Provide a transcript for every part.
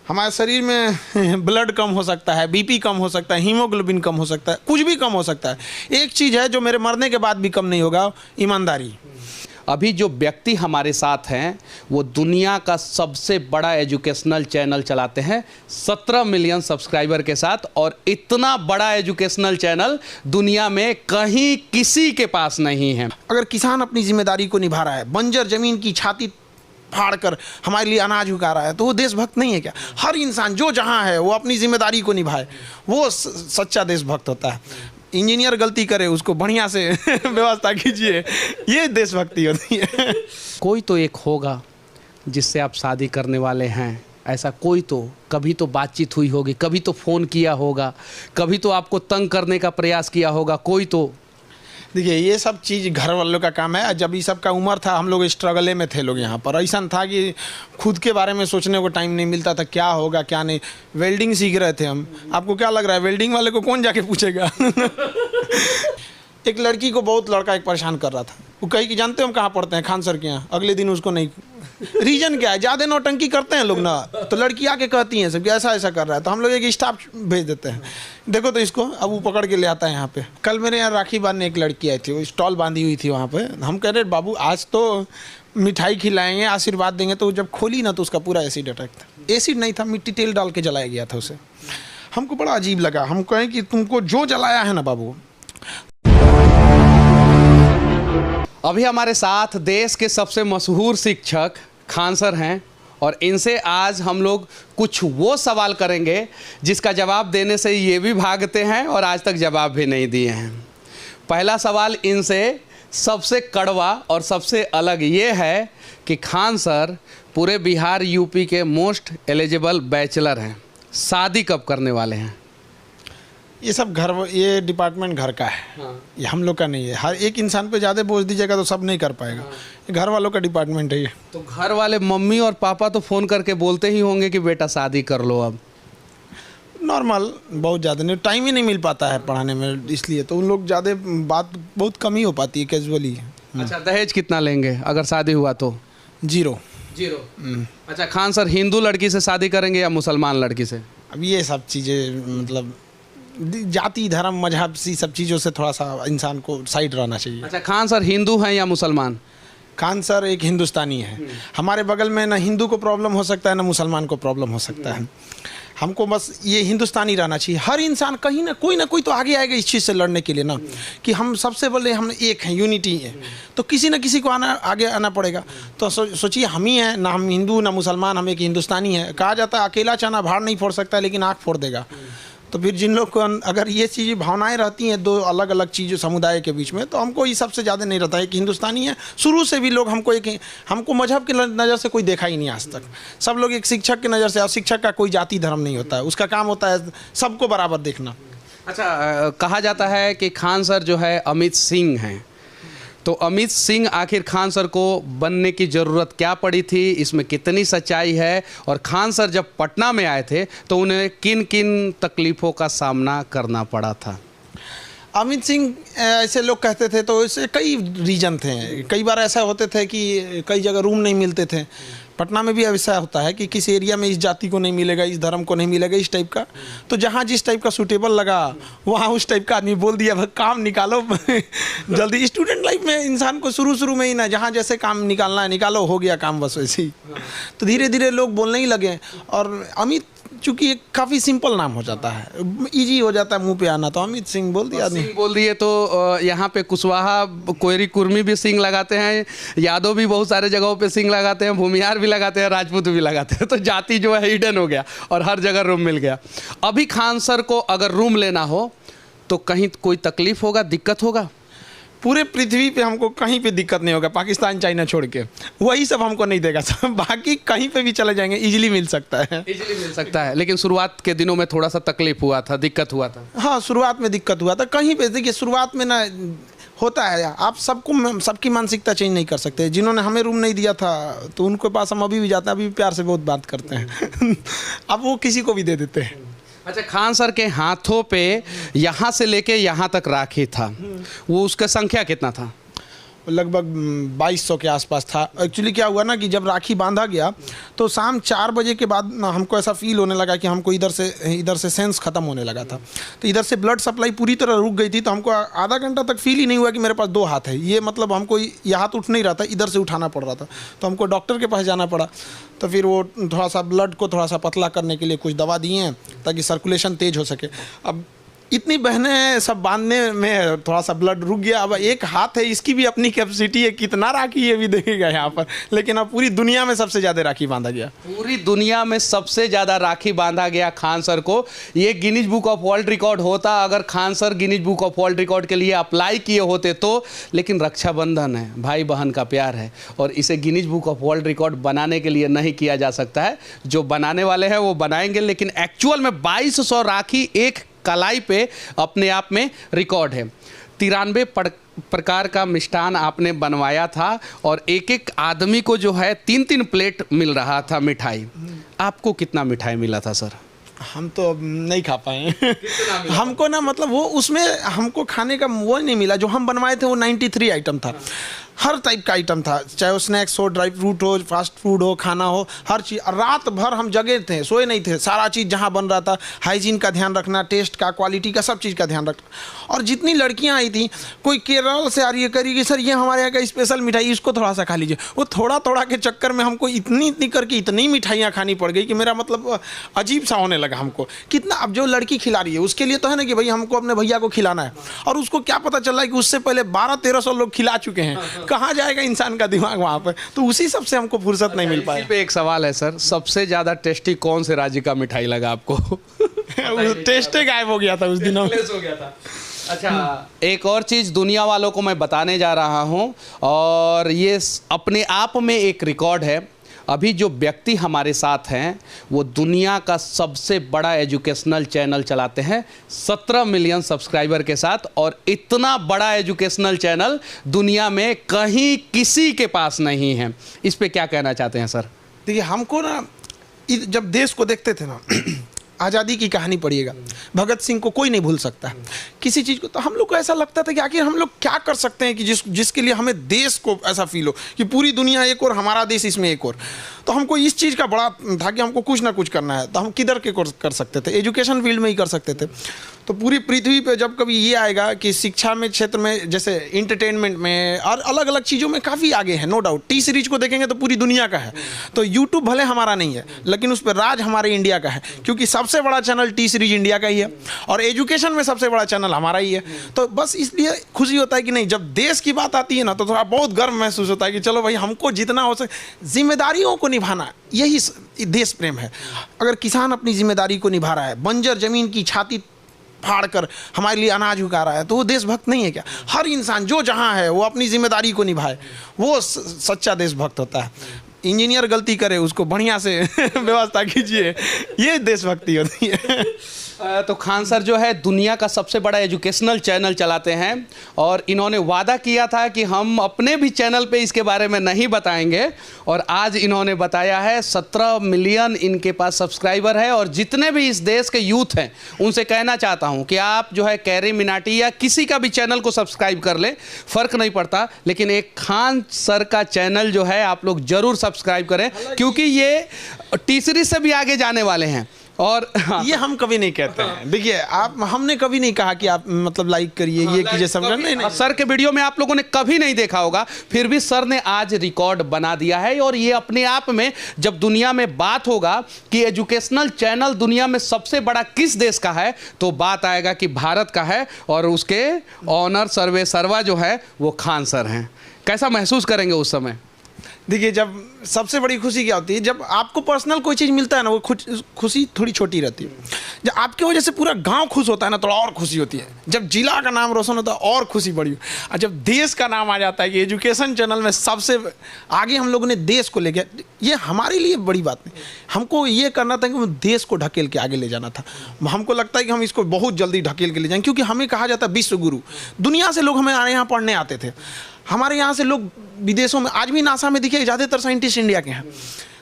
हमारे शरीर में ब्लड कम हो सकता है, बीपी कम हो सकता है, हीमोग्लोबिन कम हो सकता है, कुछ भी कम हो सकता है। एक चीज़ है जो मेरे मरने के बाद भी कम नहीं होगा, ईमानदारी। अभी जो व्यक्ति हमारे साथ हैं वो दुनिया का सबसे बड़ा एजुकेशनल चैनल चलाते हैं 17 मिलियन सब्सक्राइबर के साथ, और इतना बड़ा एजुकेशनल चैनल दुनिया में कहीं किसी के पास नहीं है। अगर किसान अपनी जिम्मेदारी को निभा रहा है, बंजर जमीन की छाती फाड़ कर हमारे लिए अनाज उगा रहा है, तो वो देशभक्त नहीं है क्या? हर इंसान जो जहाँ है वो अपनी जिम्मेदारी को निभाए, वो सच्चा देशभक्त होता है। इंजीनियर गलती करे उसको बढ़िया से व्यवस्था कीजिए, ये देशभक्ति होती है। कोई तो एक होगा जिससे आप शादी करने वाले हैं, ऐसा कोई तो कभी तो बातचीत हुई होगी, कभी तो फ़ोन किया होगा, कभी तो आपको तंग करने का प्रयास किया होगा कोई तो। देखिए ये सब चीज़ घर वालों का काम है। जब ये सब का उम्र था हम लोग स्ट्रगले में थे लोग यहाँ पर। ऐसा था कि खुद के बारे में सोचने को टाइम नहीं मिलता था, क्या होगा क्या नहीं। वेल्डिंग सीख रहे थे हम। आपको क्या लग रहा है वेल्डिंग वाले को कौन जाके पूछेगा? एक लड़की को बहुत लड़का एक परेशान कर रहा था। वो कही कि जानते हो हम कहाँ पढ़ते हैं? खान सर के यहाँ। अगले दिन उसको नहीं। रीजन क्या है? ज़्यादा नौटंकी करते हैं लोग ना, तो लड़की आके कहती हैं सब ऐसा ऐसा कर रहा है, तो हम लोग एक स्टाफ भेज देते हैं, देखो तो इसको। अब वो पकड़ के ले आता है यहाँ पे। कल मेरे यहाँ राखी बांधने एक लड़की आई थी, वो स्टॉल बांधी हुई थी वहाँ पे। हम कह रहे बाबू आज तो मिठाई खिलाएंगे, आशीर्वाद देंगे, तो जब खोली ना तो उसका पूरा एसिड अटैक था। एसिड नहीं था, मिट्टी तेल डाल के जलाया गया था उसे। हमको बड़ा अजीब लगा। हम कहें कि तुमको जो जलाया है ना बाबू। अभी हमारे साथ देश के सबसे मशहूर शिक्षक खान सर हैं, और इनसे आज हम लोग कुछ वो सवाल करेंगे जिसका जवाब देने से ये भी भागते हैं और आज तक जवाब भी नहीं दिए हैं। पहला सवाल इनसे सबसे कड़वा और सबसे अलग ये है कि खान सर पूरे बिहार यूपी के मोस्ट एलिजिबल बैचलर हैं, शादी कब करने वाले हैं? ये सब ये डिपार्टमेंट घर का है। हाँ। ये हम लोग का नहीं है। हर एक इंसान पे ज़्यादा बोझ दीजिएगा तो सब नहीं कर पाएगा। ये घर वालों का डिपार्टमेंट है ये। तो घर वाले मम्मी और पापा तो फ़ोन करके बोलते ही होंगे कि बेटा शादी कर लो अब। नॉर्मल, बहुत ज़्यादा नहीं, टाइम ही नहीं मिल पाता है पढ़ाने में, इसलिए तो उन लोग ज़्यादा बात बहुत कम ही हो पाती है, कैजुअली। अच्छा, दहेज कितना लेंगे अगर शादी हुआ तो? 0। अच्छा, खान सर हिंदू लड़की से शादी करेंगे या मुसलमान लड़की से? अब ये सब चीज़ें मतलब जाति धर्म मजहब सी सब चीज़ों से थोड़ा सा इंसान को साइड रहना चाहिए। अच्छा, खान सर हिंदू हैं या मुसलमान? खान सर एक हिंदुस्तानी है। हमारे बगल में ना हिंदू को प्रॉब्लम हो सकता है ना मुसलमान को प्रॉब्लम हो सकता है। हमको बस ये हिंदुस्तानी रहना चाहिए। हर इंसान कहीं ना कोई तो आगे आएगा इस चीज़ से लड़ने के लिए ना, कि हम सबसे पहले हम एक हैं, यूनिटी है, तो किसी न किसी को आगे आना पड़ेगा। तो सोचिए हम ही हैं ना, हम हिंदू ना मुसलमान, हम एक हिंदुस्तानी है। कहा जाता है अकेला चना भाड़ नहीं फोड़ सकता लेकिन आँख फोड़ देगा। तो फिर जिन लोग को अगर ये चीज़ें भावनाएं रहती हैं दो अलग अलग चीज़ों समुदाय के बीच में, तो हमको ये सबसे ज़्यादा नहीं रहता है कि हिंदुस्तानी है। शुरू से भी लोग हमको मजहब की नज़र से कोई देखा ही नहीं आज तक। सब लोग एक शिक्षक की नज़र से, और शिक्षक का कोई जाति धर्म नहीं होता है, उसका काम होता है सबको बराबर देखना। अच्छा, कहा जाता है कि खान सर जो है अमित सिंह हैं, तो अमित सिंह आखिर खान सर को बनने की ज़रूरत क्या पड़ी थी, इसमें कितनी सच्चाई है? और खान सर जब पटना में आए थे तो उन्हें किन किन तकलीफ़ों का सामना करना पड़ा था? अमित सिंह ऐसे लोग कहते थे, तो इससे कई रीजन थे। कई बार ऐसा होते थे कि कई जगह रूम नहीं मिलते थे। पटना में भी ऐसा होता है कि किसी एरिया में इस जाति को नहीं मिलेगा, इस धर्म को नहीं मिलेगा, इस टाइप का। तो जहाँ जिस टाइप का सूटेबल लगा वहाँ उस टाइप का आदमी बोल दिया भाई काम निकालो जल्दी। स्टूडेंट लाइफ में इंसान को शुरू में ही ना जहाँ जैसे काम निकालना है निकालो, हो गया काम बस वैसे ही। तो धीरे धीरे लोग बोलने ही लगे। और अमित चूँकि एक काफ़ी सिंपल नाम हो जाता है, इजी हो जाता है मुंह पे आना, तो अमित सिंह बोल दिया। सिंह बोल दिए तो यहाँ पे कुशवाहा कोयरी कुर्मी भी सिंह लगाते हैं, यादव भी बहुत सारे जगहों पे सिंह लगाते हैं, भूमिहार भी लगाते हैं, राजपूत भी लगाते हैं। तो जाति जो है हिडन हो गया और हर जगह रूम मिल गया। अभी खान सर को अगर रूम लेना हो तो कहीं कोई तकलीफ होगा, दिक्कत होगा? पूरे पृथ्वी पे हमको कहीं पे दिक्कत नहीं होगा, पाकिस्तान चाइना छोड़ के, वही सब हमको नहीं देगा सब। बाकी कहीं पे भी चले जाएंगे, इजीली मिल सकता है। इजीली मिल सकता है, लेकिन शुरुआत के दिनों में थोड़ा सा तकलीफ हुआ था, दिक्कत हुआ था। हाँ, शुरुआत में दिक्कत हुआ था। कहीं पे देखिए शुरुआत में ना होता है, आप सबकी मानसिकता चेंज नहीं कर सकते। जिन्होंने हमें रूम नहीं दिया था तो उनके पास हम अभी भी जाते हैं, अभी भी प्यार से बहुत बात करते हैं अब वो किसी को भी दे देते हैं। अच्छा, खान सर के हाथों पे यहाँ से लेके यहाँ तक राखी था, वो उसका संख्या कितना था? लगभग 2200 के आसपास था। एक्चुअली क्या हुआ ना कि जब राखी बांधा गया तो शाम 4 बजे के बाद ना हमको ऐसा फील होने लगा कि हमको इधर से सेंस ख़त्म होने लगा था। तो इधर से ब्लड सप्लाई पूरी तरह रुक गई थी। तो हमको आधा घंटा तक फील ही नहीं हुआ कि मेरे पास 2 हाथ है। ये मतलब हमको ये हाथ उठ नहीं रहा था, इधर से उठाना पड़ रहा था। तो हमको डॉक्टर के पास जाना पड़ा। तो फिर वो थोड़ा सा ब्लड को थोड़ा सा पतला करने के लिए कुछ दवा दिए हैं ताकि सर्कुलेशन तेज़ हो सके। अब इतनी बहनें सब बांधने में थोड़ा सा ब्लड रुक गया। अब एक हाथ है, इसकी भी अपनी कैपेसिटी है, कितना राखी ये भी देखेगा यहाँ पर। लेकिन अब पूरी दुनिया में सबसे ज़्यादा राखी बांधा गया। पूरी दुनिया में सबसे ज़्यादा राखी बांधा गया खान सर को। ये Guinness book of world record होता अगर Khan sir Guinness book of world record के लिए अप्लाई किए होते तो। लेकिन रक्षाबंधन है, भाई बहन का प्यार है, और इसे Guinness book of world record बनाने के लिए नहीं किया जा सकता है। जो बनाने वाले हैं वो बनाएंगे, लेकिन एक्चुअल में 2200 राखी एक कलाई पे अपने आप में रिकॉर्ड है। 93 प्रकार का मिष्ठान आपने बनवाया था और एक एक आदमी को जो है 3-3 प्लेट मिल रहा था मिठाई। आपको कितना मिठाई मिला था सर? हम तो अब नहीं खा पाए हमको ना मतलब वो उसमें हमको खाने का वो नहीं मिला। जो हम बनवाए थे वो 93 आइटम था। हर टाइप का आइटम था, चाहे वो स्नैक्स हो, ड्राई फ्रूट हो, फास्ट फूड हो, खाना हो, हर चीज़। रात भर हम जगे थे, सोए नहीं थे। सारा चीज़ जहाँ बन रहा था, हाइजीन का ध्यान रखना, टेस्ट का, क्वालिटी का, सब चीज़ का ध्यान रखना। और जितनी लड़कियाँ आई थी, कोई केरल से आ रही है, करी सर ये हमारे यहाँ का स्पेशल मिठाई, इसको थोड़ा सा खा लीजिए। वो थोड़ा थोड़ा के चक्कर में हमको इतनी करके इतनी मिठाइयाँ खानी पड़ गई कि मेरा मतलब अजीब सा होने लगा हमको। कितना अब जो लड़की खिला रही है उसके लिए तो है ना कि भाई हमको अपने भैया को खिलाना है, और उसको क्या पता चल रहा है कि उससे पहले 1200-1300 लोग खिला चुके हैं। कहाँ जाएगा इंसान का दिमाग वहाँ पर? तो उसी सब से हमको फुर्सत नहीं मिल पाया। इसी पे एक सवाल है सर, सबसे ज़्यादा टेस्टी कौन से राज्य का मिठाई लगा आपको? टेस्ट गायब हो गया था उस दिनों में। हो गया था। अच्छा, एक और चीज़ दुनिया वालों को मैं बताने जा रहा हूँ, और ये अपने आप में एक रिकॉर्ड है। अभी जो व्यक्ति हमारे साथ हैं वो दुनिया का सबसे बड़ा एजुकेशनल चैनल चलाते हैं 17 मिलियन सब्सक्राइबर के साथ, और इतना बड़ा एजुकेशनल चैनल दुनिया में कहीं किसी के पास नहीं है। इस पे क्या कहना चाहते हैं सर? देखिए, हमको ना जब देश को देखते थे ना आज़ादी की कहानी पढ़िएगा, भगत सिंह को कोई नहीं भूल सकता है, किसी चीज़ को। तो हम लोग को ऐसा लगता था कि आखिर हम लोग क्या कर सकते हैं कि जिसके लिए हमें देश को ऐसा फील हो कि पूरी दुनिया एक और, हमारा देश इसमें एक और। तो हमको इस चीज़ का बड़ा था कि हमको कुछ ना कुछ करना है। तो हम किधर के कर सकते थे? एजुकेशन फील्ड में ही कर सकते थे। तो पूरी पृथ्वी पे जब कभी ये आएगा कि शिक्षा में क्षेत्र में, जैसे इंटरटेनमेंट में और अलग अलग चीज़ों में काफ़ी आगे है, नो डाउट। टी सीरीज को देखेंगे तो पूरी दुनिया का है। तो यूट्यूब भले हमारा नहीं है, लेकिन उस पर राज हमारे इंडिया का है, क्योंकि सबसे बड़ा चैनल टी सीरीज इंडिया का ही है, और एजुकेशन में सबसे बड़ा चैनल हमारा ही है। तो बस इसलिए खुशी होता है कि नहीं, जब देश की बात आती है ना तो थोड़ा बहुत गर्व महसूस होता है कि चलो भाई, हमको जितना हो सके जिम्मेदारियों को निभाना, यही देश प्रेम है। अगर किसान अपनी जिम्मेदारी को निभा रहा है, बंजर जमीन की छाती फाड़ कर हमारे लिए अनाज उगा रहा है, तो वो देशभक्त नहीं है क्या? हर इंसान जो जहाँ है वो अपनी जिम्मेदारी को निभाए, वो सच्चा देशभक्त होता है। इंजीनियर गलती करे, उसको बढ़िया से व्यवस्था कीजिए, ये देशभक्ति होती है। तो खान सर जो है दुनिया का सबसे बड़ा एजुकेशनल चैनल चलाते हैं, और इन्होंने वादा किया था कि हम अपने भी चैनल पे इसके बारे में नहीं बताएंगे, और आज इन्होंने बताया है। 17 मिलियन इनके पास सब्सक्राइबर है। और जितने भी इस देश के यूथ हैं उनसे कहना चाहता हूं कि आप जो है कैरी मिनाटी या किसी का भी चैनल को सब्सक्राइब कर ले, फ़र्क नहीं पड़ता, लेकिन एक खान सर का चैनल जो है आप लोग ज़रूर सब्सक्राइब करें, क्योंकि ये टी सीरीज से भी आगे जाने वाले हैं। और ये हम कभी नहीं कहते हैं। देखिए, हमने कभी नहीं कहा कि आप मतलब लाइक करिए, ये कीजिए, सब नहीं। सर के वीडियो में आप लोगों ने कभी नहीं देखा होगा, फिर भी सर ने आज रिकॉर्ड बना दिया है। और ये अपने आप में, जब दुनिया में बात होगा कि एजुकेशनल चैनल दुनिया में सबसे बड़ा किस देश का है, तो बात आएगा कि भारत का है, और उसके ऑनर सर्वे सर्वा जो है वो खान सर हैं। कैसा महसूस करेंगे उस समय? देखिए, जब सबसे बड़ी खुशी क्या होती है, जब आपको पर्सनल कोई चीज़ मिलता है ना, वो खुशी थोड़ी छोटी रहती है। जब आपकी वजह से पूरा गांव खुश होता है ना, थोड़ा और खुशी होती है। जब जिला का नाम रोशन होता है और खुशी बढ़ी। और जब देश का नाम आ जाता है कि एजुकेशन चैनल में सबसे आगे हम लोगों ने देश को ले गया, ये हमारे लिए बड़ी बात नहीं। हमको ये करना था कि देश को ढकेल के आगे ले जाना था। हमको लगता है कि हम इसको बहुत जल्दी ढकेल के ले जाएंगे, क्योंकि हमें कहा जाता है विश्व गुरु। दुनिया से लोग हमारे यहाँ पढ़ने आते थे। हमारे यहाँ से लोग विदेशों में, आज भी नासा में दिखे ज़्यादातर साइंटिस्ट इंडिया के हैं।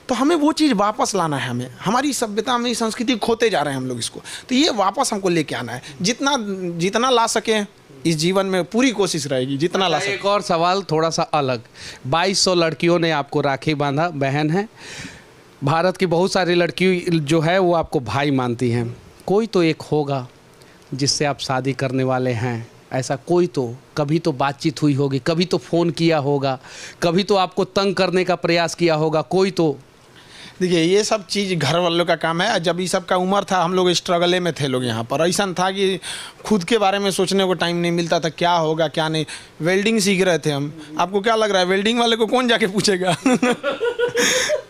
तो हमें वो चीज़ वापस लाना है। हमें हमारी सभ्यता, हमारी संस्कृति खोते जा रहे हैं हम लोग इसको, तो ये वापस हमको लेके आना है। जितना ला सकें इस जीवन में पूरी कोशिश रहेगी जितना ला सकते। एक और सवाल थोड़ा सा अलग, 2200 लड़कियों ने आपको राखी बांधा, बहन है। भारत की बहुत सारी लड़की जो है वो आपको भाई मानती हैं, कोई तो एक होगा जिससे आप शादी करने वाले हैं, ऐसा कोई तो, कभी तो बातचीत हुई होगी, कभी तो फ़ोन किया होगा, कभी तो आपको तंग करने का प्रयास किया होगा, कोई तो। देखिए ये सब चीज़ घर वालों का काम है। जब ये सब का उम्र था हम लोग स्ट्रगले में थे लोग यहाँ पर, ऐसा था कि खुद के बारे में सोचने को टाइम नहीं मिलता था, क्या होगा क्या नहीं। वेल्डिंग सीख रहे थे हम, आपको क्या लग रहा है वेल्डिंग वाले को कौन जाके पूछेगा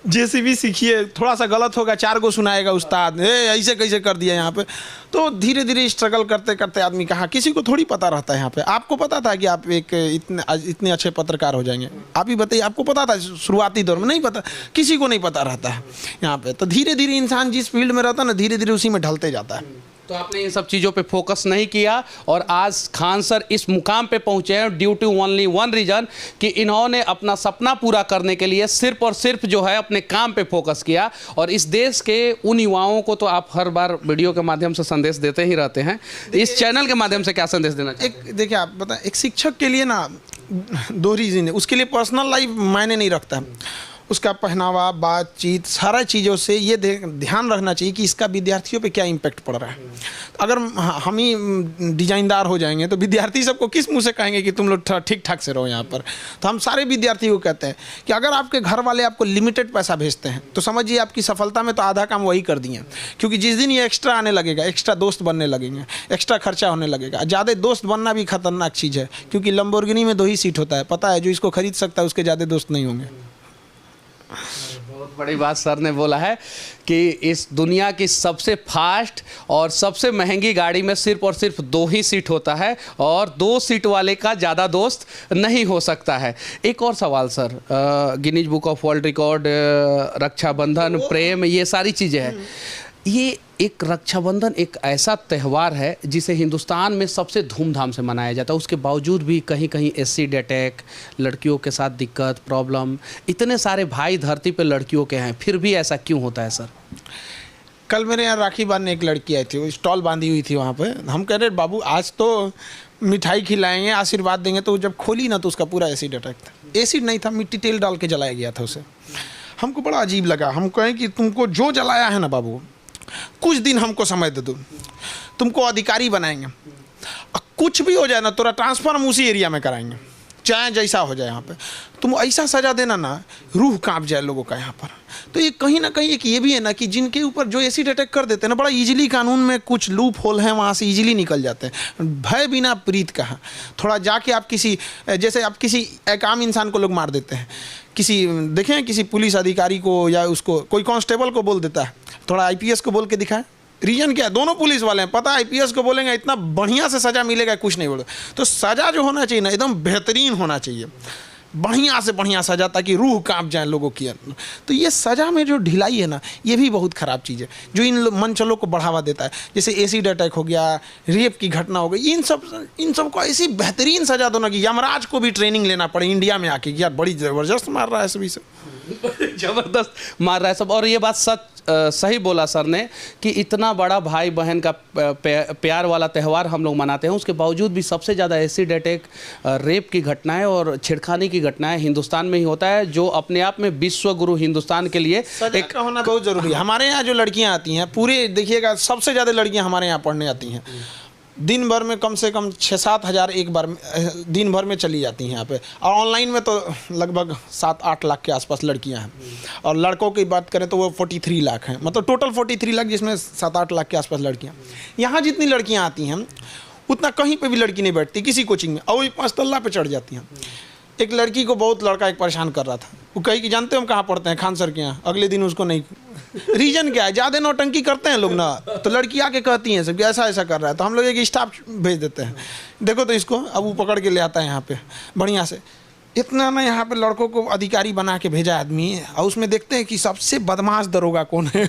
जेसीबी सीखिए, थोड़ा सा गलत होगा 4 को सुनाएगा उस्ताद, ऐसे कैसे कर दिया यहाँ पे। तो धीरे धीरे स्ट्रगल करते करते आदमी कहाँ, किसी को थोड़ी पता रहता है यहाँ पे। आपको पता था कि आप एक इतने अच्छे पत्रकार हो जाएंगे? आप ही बताइए, आपको पता था शुरुआती दौर में? नहीं पता, किसी को नहीं पता रहता है यहाँ पे। तो धीरे धीरे इंसान जिस फील्ड में रहता है ना, धीरे धीरे उसी में ढलते जाता है। तो आपने इन सब चीज़ों पे फोकस नहीं किया और आज खान सर इस मुकाम पे पहुंचे हैं due to only one reason कि इन्होंने अपना सपना पूरा करने के लिए सिर्फ और सिर्फ जो है अपने काम पे फोकस किया। और इस देश के उन युवाओं को तो आप हर बार वीडियो के माध्यम से संदेश देते ही रहते हैं, इस चैनल के माध्यम से क्या संदेश देना चाहिए? एक देखिए, आप बताएं, एक शिक्षक के लिए ना 2 रीज़न है। उसके लिए पर्सनल लाइफ मायने नहीं रखता है, उसका पहनावा, बातचीत, सारा चीज़ों से ये ध्यान रखना चाहिए कि इसका विद्यार्थियों पे क्या इम्पैक्ट पड़ रहा है। अगर हम ही डिजाइनदार हो जाएंगे तो विद्यार्थी सबको किस मुंह से कहेंगे कि तुम लोग ठीक ठाक से रहो यहाँ पर। तो हम सारे विद्यार्थियों को कहते हैं कि अगर आपके घर वाले आपको लिमिटेड पैसा भेजते हैं तो समझिए आपकी सफलता में तो आधा काम वही कर दिए। क्योंकि जिस दिन ये एक्स्ट्रा आने लगेगा, एक्स्ट्रा दोस्त बनने लगेंगे, एक्स्ट्रा खर्चा होने लगेगा। ज़्यादा दोस्त बनना भी खतरनाक चीज़ है, क्योंकि लंबोर्गिनी में 2 ही सीट होता है, पता है, जो इसको खरीद सकता है उसके ज़्यादा दोस्त नहीं होंगे। बहुत बड़ी बात सर ने बोला है कि इस दुनिया की सबसे फास्ट और सबसे महंगी गाड़ी में सिर्फ और सिर्फ 2 ही सीट होता है और 2 सीट वाले का ज़्यादा दोस्त नहीं हो सकता है। एक और सवाल sir, Guinness book of world record, Raksha Bandhan, प्रेम, ये सारी चीज़ें हैं। ये एक रक्षाबंधन एक ऐसा त्यौहार है जिसे हिंदुस्तान में सबसे धूमधाम से मनाया जाता है, उसके बावजूद भी कहीं कहीं एसिड अटैक, लड़कियों के साथ दिक्कत, प्रॉब्लम, इतने सारे भाई धरती पे लड़कियों के हैं, फिर भी ऐसा क्यों होता है सर? कल मेरे यहाँ राखी बांधने एक लड़की आई थी, वो स्टॉल बांधी हुई थी वहाँ पे। हम कह रहे बाबू आज तो मिठाई खिलाएंगे, आशीर्वाद देंगे, तो जब खोली ना तो उसका पूरा एसिड अटैक था। एसिड नहीं था, मिट्टी तेल डाल के जलाया गया था उसे। हमको बड़ा अजीब लगा। हम कहें कि तुमको जो जलाया है ना बाबू, कुछ दिन हमको समय दे दो, तुमको अधिकारी बनाएंगे, कुछ भी हो जाए ना तोरा ट्रांसफर हम उसी एरिया में कराएंगे, चाहे जैसा हो जाए। यहाँ पे तुम ऐसा सजा देना ना, रूह कांप जाए लोगों का यहाँ पर। तो ये कहीं ना कहीं एक ये भी है ना कि जिनके ऊपर जो एसिड अटैक कर देते हैं ना, बड़ा इजीली कानून में कुछ लूप होल है, वहाँ से इजीली निकल जाते हैं। भय बिना प्रीत का है। थोड़ा जाके आप किसी, जैसे आप किसी एक आम इंसान को लोग मार देते हैं, किसी देखें किसी पुलिस अधिकारी को या उसको कोई कांस्टेबल को बोल देता है, थोड़ा आईपीएस को बोल के दिखाएं। रीजन क्या है? दोनों पुलिस वाले हैं, पता है आईपीएस को बोलेंगे इतना बढ़िया से सज़ा मिलेगा, कुछ नहीं बोले। तो सज़ा जो होना चाहिए ना एकदम बेहतरीन होना चाहिए, बढ़िया से बढ़िया सज़ा, ताकि रूह कांप जाए लोगों की। तो ये सज़ा में जो ढिलाई है ना, ये भी बहुत ख़राब चीज़ है, जो इन मंचलों को बढ़ावा देता है। जैसे एसिड अटैक हो गया, रेप की घटना हो गई, इन सब को ऐसी बेहतरीन सज़ा दो ना कि यमराज को भी ट्रेनिंग लेना पड़े इंडिया में आके, यार बड़ी ज़बरदस्त मार रहा है सभी से, जबरदस्त मार रहा है सब। और ये बात सच सही बोला सर ने कि इतना बड़ा भाई बहन का प्यार वाला त्यौहार हम लोग मनाते हैं, उसके बावजूद भी सबसे ज़्यादा एसिड अटैक, रेप की घटनाएं और छेड़खानी की घटनाएं हिंदुस्तान में ही होता है, जो अपने आप में विश्व गुरु हिंदुस्तान के लिए एक होना बहुत ज़रूरी है। हमारे यहाँ जो लड़कियाँ आती हैं, पूरे देखिएगा सबसे ज़्यादा लड़कियाँ हमारे यहाँ पढ़ने आती हैं। दिन भर में कम से कम 6-7 हज़ार एक बार दिन भर में चली जाती हैं यहाँ पे। और ऑनलाइन में तो लगभग 7-8 लाख के आसपास लड़कियाँ हैं। और लड़कों की बात करें तो वो 43 लाख हैं, मतलब टोटल 43 लाख, जिसमें 7-8 लाख के आसपास लड़कियाँ। यहाँ जितनी लड़कियाँ आती हैं उतना कहीं पे भी लड़की नहीं बैठती किसी कोचिंग में, और 5 तल्ला पे चढ़ जाती हैं। एक लड़की को बहुत लड़का एक परेशान कर रहा था, वो कही कि जानते हो हम कहाँ पढ़ते हैं? खान सर के यहाँ। अगले दिन उसको नहीं, रीजन क्या है? ज़्यादा नौटंकी करते हैं लोग ना, तो लड़की आके कहती हैं सब कि ऐसा ऐसा कर रहा है, तो हम लोग एक स्टाफ भेज देते हैं, देखो तो इसको। अब वो पकड़ के ले आता है यहाँ पे बढ़िया से। इतना ना यहाँ पे लड़कों को अधिकारी बना के भेजा आदमी, और उसमें देखते हैं कि सबसे बदमाश दरोगा कौन है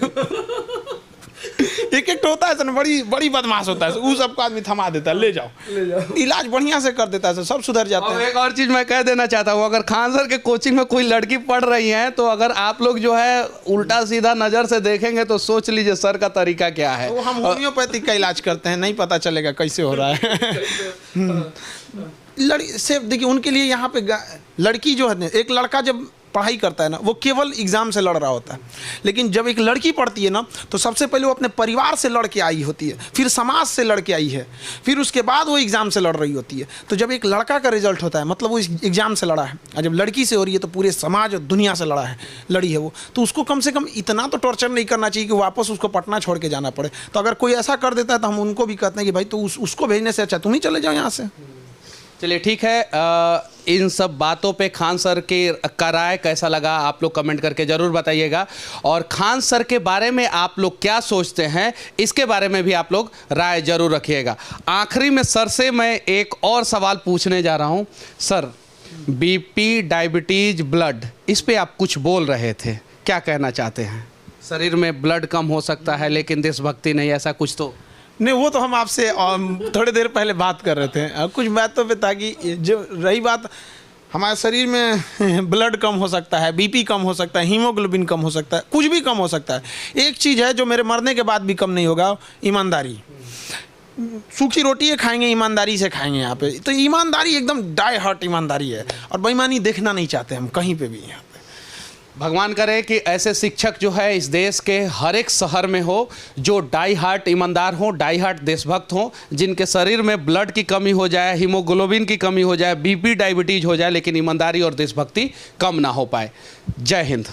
एक एक होता है सर, बड़ी बड़ी बदमाश होता है, वो सबको आदमी थमा देता है, ले जाओ, इलाज बढ़िया से कर देता है सर, सब सुधर जाते और हैं। एक और चीज़ मैं कह देना चाहता हूँ, अगर खान सर के कोचिंग में कोई लड़की पढ़ रही है तो अगर आप लोग जो है उल्टा सीधा नज़र से देखेंगे तो सोच लीजिए सर का तरीका क्या है। तो हम होम्योपैथिक का इलाज करते हैं, नहीं पता चलेगा कैसे हो रहा है। लड़की से देखिए, उनके लिए यहाँ पे लड़की जो है, एक लड़का जब पढ़ाई करता है ना, वो केवल एग्जाम से लड़ रहा होता है, लेकिन जब एक लड़की पढ़ती है ना, तो सबसे पहले वो अपने परिवार से लड़ के आई होती है, फिर समाज से लड़ के आई है, फिर उसके बाद वो एग्जाम से लड़ रही होती है। तो जब एक लड़का का रिजल्ट होता है, मतलब वो एग्जाम से लड़ा है, और जब लड़की से हो रही है तो पूरे समाज और दुनिया से लड़ी है वो, तो उसको कम से कम इतना तो टॉर्चर नहीं करना चाहिए कि वापस उसको पटना छोड़ के जाना पड़े। तो अगर कोई ऐसा कर देता है तो हम उनको भी कहते हैं कि भाई तो उसको भेजने से अच्छा तुम ही चले जाओ यहाँ से। चलिए ठीक है, इन सब बातों पे खान सर का राय कैसा लगा आप लोग कमेंट करके ज़रूर बताइएगा, और खान सर के बारे में आप लोग क्या सोचते हैं इसके बारे में भी आप लोग राय ज़रूर रखिएगा। आखिरी में सर से मैं एक और सवाल पूछने जा रहा हूँ। सर, बीपी, डायबिटीज, ब्लड, इस पे आप कुछ बोल रहे थे, क्या कहना चाहते हैं? शरीर में ब्लड कम हो सकता है लेकिन देशभक्ति नहीं, ऐसा कुछ तो नहीं, वो तो हम आपसे थोड़ी देर पहले बात कर रहे थे कुछ बातों पे, ताकि जो रही बात हमारे शरीर में ब्लड कम हो सकता है, बीपी कम हो सकता है, हीमोग्लोबिन कम हो सकता है, कुछ भी कम हो सकता है। एक चीज़ है जो मेरे मरने के बाद भी कम नहीं होगा, ईमानदारी। सूखी रोटी खाएंगे, ईमानदारी से खाएंगे यहाँ पे, तो ईमानदारी एकदम डाई हार्ट ईमानदारी है, और बेईमानी देखना नहीं चाहते हम कहीं पे भी। यहाँ पे भगवान करे कि ऐसे शिक्षक जो है इस देश के हर एक शहर में हो, जो डाई हार्ट ईमानदार हो, डाई हार्ट देशभक्त हो, जिनके शरीर में ब्लड की कमी हो जाए, हीमोग्लोबिन की कमी हो जाए, बीपी, डायबिटीज हो जाए, लेकिन ईमानदारी और देशभक्ति कम ना हो पाए। जय हिंद।